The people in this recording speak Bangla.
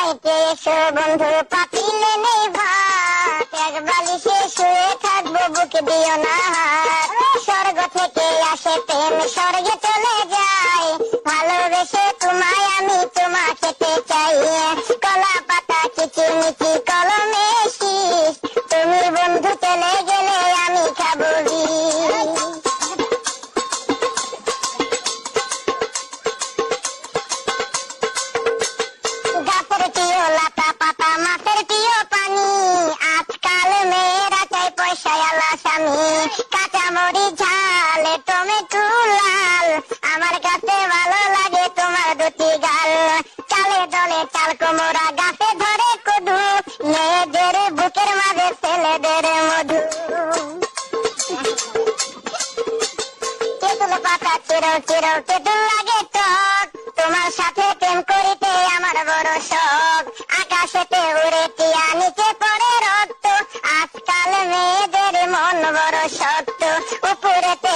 ঘুমাইতে এসো বন্ধু, পাতিলে নেই ভাত, এক বালিশে শুয়ে থাকবো, বুকে দিও না হাত। স্বর্গ থেকে আসে প্রেম, স্বর্গে চলে যায়, ভালোবেসে তোমায় আমি তোমা খেতে চাই। কলা পাতা কিচিমিচি কলমে শীষ, তুমি বন্ধু চলে গেলে আমি খাবো বিষ। গাছের প্রিয় লতা পাতা, মাছের প্রিয় পানি, আজকাল মেয়েরা চাই পয়সায় আলা স্বামী। কাঁচামরিচ ঝাল, টমেটো লাল, আমার কাছে ভালো লাগে তোমার দুটি গাল। চালে দলে চাল কোমরা, গাছে ধরে কদু, মেয়েদের বুকের মাঝে ছেলেদের মধু। তেঁতুল পাতা চিরো চিরো, তেঁতুল লাগে টক, তোমার সাথে প্রেম করিতে আমার বড় শখ। আকাশেতে উড়ে টিয়া, নিচে পড়ে রক্ত, আজকাল মেয়েদের মন বড় শক্ত। উপরেতে